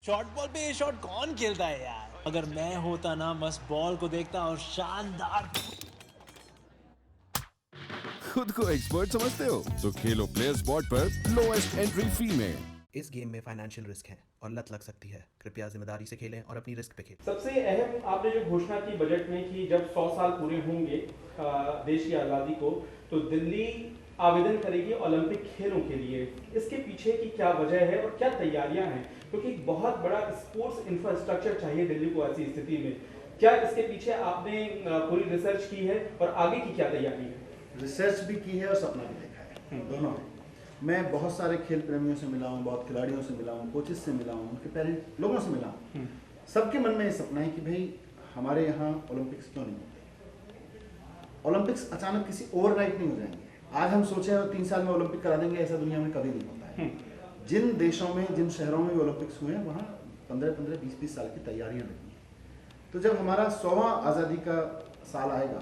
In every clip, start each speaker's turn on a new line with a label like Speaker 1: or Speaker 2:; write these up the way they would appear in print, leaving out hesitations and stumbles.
Speaker 1: Short ball पे ये shot कौन खेलता है यार? अगर मैं होता ना, बस बॉल को देखता और शानदार।
Speaker 2: खुद को एक्सपर्ट समझते हो तो खेलो प्लेयर स्पॉट पर लोएस्ट एंट्री फी में।
Speaker 3: इस गेम में फाइनेंशियल रिस्क है और लत लग सकती है। कृपया जिम्मेदारी से खेलें और अपनी रिस्क पे खेलें।
Speaker 4: सबसे अहम आपने जो घोषणा की बजट में कि जब 100 साल पूरे होंगे देश की आज़ादी को, तो दिल्ली आवेदन करेगी ओलंपिक खेलों के लिए। इसके पीछे की क्या वजह है और क्या तैयारियां हैं? क्योंकि बहुत बड़ा स्पोर्ट्स इंफ्रास्ट्रक्चर चाहिए दिल्ली को ऐसी स्थिति में। क्या इसके पीछे आपने पूरी रिसर्च की है और आगे की क्या तैयारी है?
Speaker 5: रिसर्च भी की है और सपना भी देखा है, दोनों है। मैं बहुत सारे खेल प्रेमियों से मिला हूँ, बहुत खिलाड़ियों से मिला हूँ, कोचेस से मिला हूँ, उनके पेरेंट लोगों से मिला हूँ। सबके मन में ये सपना है कि भाई हमारे यहाँ ओलंपिक्स क्यों नहीं होते। ओलंपिक्स अचानक किसी ओवरनाइट नहीं हो जाएंगे। आज हम सोचे और 3 साल में ओलंपिक करा देंगे, ऐसा दुनिया में कभी नहीं होता है। जिन देशों में, जिन शहरों में ओलंपिक्स हुए हैं, वहाँ 15-15, 20-20 साल की तैयारियाँ लगी हैं। तो जब हमारा 100वां आज़ादी का साल आएगा,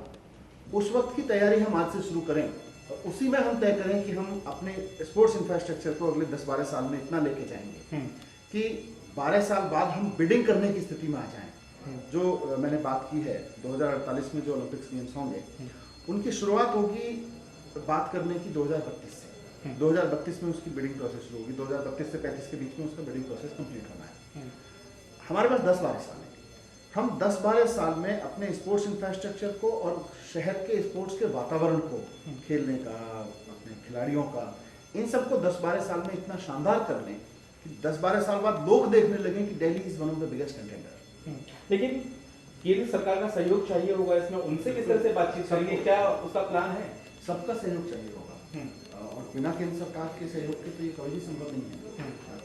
Speaker 5: उस वक्त की तैयारी हम आज से शुरू करें और उसी में हम तय करें कि हम अपने स्पोर्ट्स इंफ्रास्ट्रक्चर को अगले 10-12 साल में इतना लेके जाएंगे कि 12 साल बाद हम बिडिंग करने की स्थिति में आ जाएं। जो मैंने बात की है 2048 में जो ओलंपिक्स गेम्स होंगे, उनकी शुरुआत होगी बात करने की 2032 से। 2032 में उसकी बिडिंग प्रोसेस शुरू होगी। 2032 से 35 के बीच में उसका बिडिंग प्रोसेस कंप्लीट होना है। हमारे पास 10-12 साल है। हम 10-12 साल में अपने स्पोर्ट्स इंफ्रास्ट्रक्चर को और शहर के स्पोर्ट्स के वातावरण को, खेलने का, अपने खिलाड़ियों का, इन सबको 10-12 साल में इतना शानदार कर लें कि 10-12 साल बाद लोग देखने लगे कि Delhi is one of the biggest contender.
Speaker 4: लेकिन केंद्र सरकार का सहयोग चाहिए होगा इसमें। उनसे किस तरह से बातचीत करेंगे? क्या उसका प्लान है?
Speaker 5: सबका सहयोग चाहिए होगा और बिना केंद्र सरकार के सहयोग के तो ये कभी भी संभव नहीं है।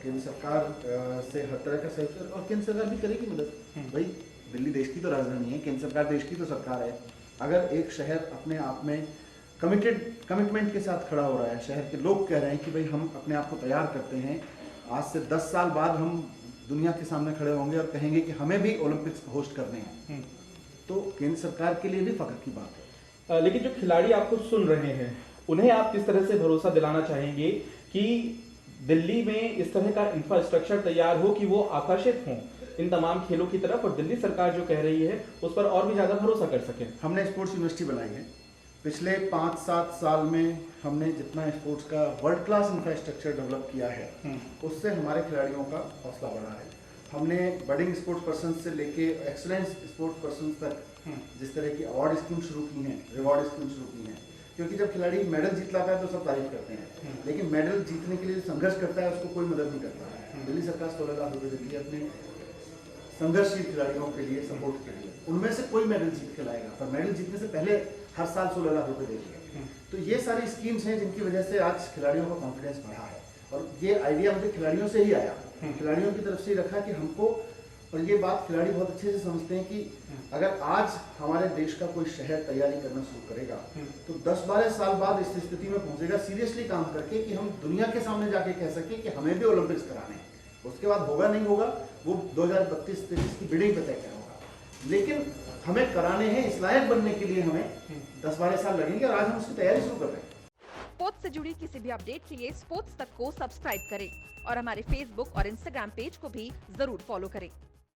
Speaker 5: केंद्र सरकार से हर तरह का सहयोग, और केंद्र सरकार भी करेगी मदद। भाई दिल्ली देश की तो राजधानी है, केंद्र सरकार देश की तो सरकार है। अगर एक शहर अपने आप में कमिटमेंट के साथ खड़ा हो रहा है, शहर के लोग कह रहे हैं कि भाई हम अपने आप को तैयार करते हैं, आज से 10 साल बाद हम दुनिया के सामने खड़े होंगे और कहेंगे कि हमें भी ओलंपिक्स होस्ट करने हैं, तो केंद्र सरकार के लिए भी फख्र की बात है।
Speaker 4: लेकिन जो खिलाड़ी आपको सुन रहे हैं, उन्हें आप किस तरह से भरोसा दिलाना चाहेंगे कि दिल्ली में इस तरह का इंफ्रास्ट्रक्चर तैयार हो कि वो आकर्षित हों इन तमाम खेलों की तरफ, और दिल्ली सरकार जो कह रही है उस पर और भी ज्यादा भरोसा कर सकें?
Speaker 5: हमने स्पोर्ट्स यूनिवर्सिटी बनाई है। पिछले 5-7 साल में हमने जितना स्पोर्ट्स का वर्ल्ड क्लास इंफ्रास्ट्रक्चर डेवलप किया है, उससे हमारे खिलाड़ियों का हौसला बढ़ा है। हमने बडिंग स्पोर्ट्स पर्सन से लेके एक्सलेंस स्पोर्ट्स पर्सन तक जिस तरह की अवार्ड स्कीम शुरू की हैं, रिवॉर्ड स्कीम शुरू की हैं, क्योंकि जब खिलाड़ी मेडल जीत लाता है तो सब तारीफ करते हैं, लेकिन मेडल जीतने के लिए संघर्ष करता है उसको कोई मदद नहीं करता। दिल्ली सरकार 16 लाख रुपये देती है अपने संघर्षशील खिलाड़ियों के लिए, सपोर्ट के लिए। उनमें से कोई मेडल जीत के लाएगा, पर मेडल जीतने से पहले हर साल 16 लाख रुपये देती है। तो ये सारी स्कीम्स हैं जिनकी वजह से आज खिलाड़ियों का कॉन्फिडेंस बढ़ा है, और ये आइडिया मुझे खिलाड़ियों से ही आया। खिलाड़ियों की तरफ से रखा कि हमको, और ये बात खिलाड़ी बहुत अच्छे से समझते हैं कि अगर आज हमारे देश का कोई शहर तैयारी करना शुरू करेगा तो 10-12 साल बाद इस स्थिति में पहुंचेगा सीरियसली काम करके कि हम दुनिया के सामने जाके कह सके कि हमें भी ओलंपिक्स कराने हैं। उसके बाद होगा नहीं होगा वो 2032-33 की बिडिंग पे तय क्या होगा, लेकिन हमें कराने हैं। इस लायक बनने के लिए हमें 10-12 साल लगेंगे और आज हम उसकी तैयारी शुरू कर रहे हैं।
Speaker 6: स्पोर्ट्स से जुड़ी किसी भी अपडेट के लिए स्पोर्ट्स तक को सब्सक्राइब करें और हमारे फेसबुक और इंस्टाग्राम पेज को भी जरूर फॉलो करें।